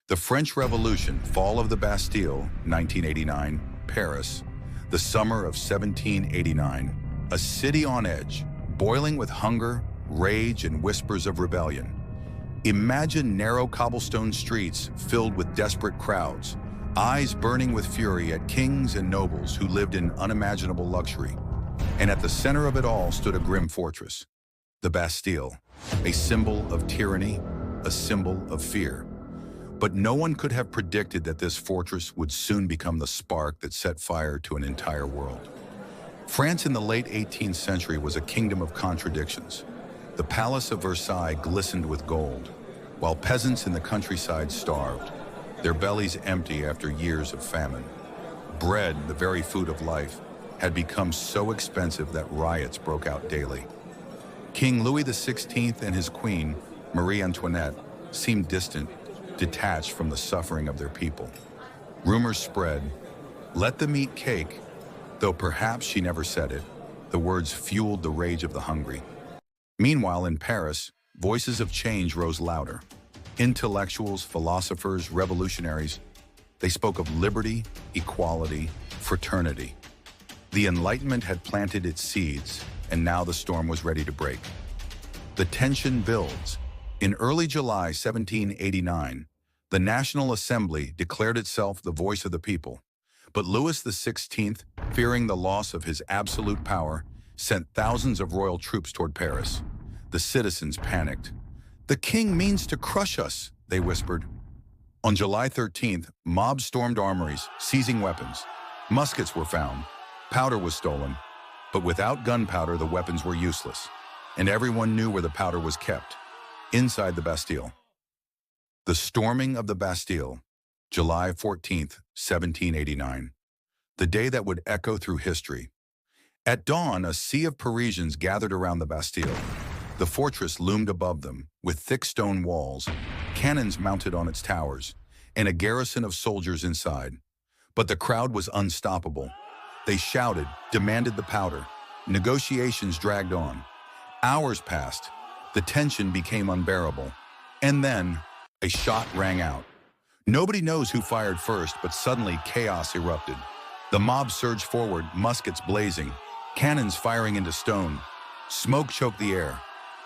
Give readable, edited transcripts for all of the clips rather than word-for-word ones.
The French Revolution, fall of the Bastille, 1989, Paris, the summer of 1789, a city on edge, boiling with hunger, rage, and whispers of rebellion. Imagine narrow cobblestone streets filled with desperate crowds, eyes burning with fury at kings and nobles who lived in unimaginable luxury. And at the center of it all stood a grim fortress, the Bastille, a symbol of tyranny, a symbol of fear. But no one could have predicted that this fortress would soon become the spark that set fire to an entire world. France in the late 18th century was a kingdom of contradictions. The Palace of Versailles glistened with gold, while peasants in the countryside starved, their bellies empty after years of famine. Bread, the very food of life, had become so expensive that riots broke out daily. King Louis XVI and his queen, Marie Antoinette, seemed distant, detached from the suffering of their people. Rumors spread, "Let them eat cake," though perhaps she never said it. The words fueled the rage of the hungry. Meanwhile, in Paris, voices of change rose louder. Intellectuals, philosophers, revolutionaries, they spoke of liberty, equality, fraternity. The Enlightenment had planted its seeds, and now the storm was ready to break. The tension builds. In early July 1789, the National Assembly declared itself the voice of the people. But Louis XVI, fearing the loss of his absolute power, sent thousands of royal troops toward Paris. The citizens panicked. "The king means to crush us," they whispered. On July 13th, mobs stormed armories, seizing weapons. Muskets were found. Powder was stolen. But without gunpowder, the weapons were useless. And everyone knew where the powder was kept: inside the Bastille. The storming of the Bastille, July 14th, 1789. The day that would echo through history. At dawn, a sea of Parisians gathered around the Bastille. The fortress loomed above them, with thick stone walls, cannons mounted on its towers, and a garrison of soldiers inside. But the crowd was unstoppable. They shouted, demanded the powder. Negotiations dragged on. Hours passed. The tension became unbearable. And then, a shot rang out. Nobody knows who fired first, but suddenly chaos erupted. The mob surged forward, muskets blazing, cannons firing into stone. Smoke choked the air.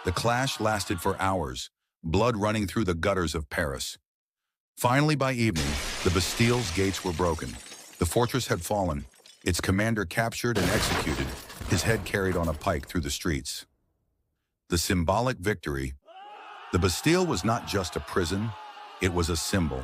The clash lasted for hours, blood running through the gutters of Paris. Finally, by evening, the Bastille's gates were broken. The fortress had fallen, its commander captured and executed, his head carried on a pike through the streets. The symbolic victory. The Bastille was not just a prison, it was a symbol.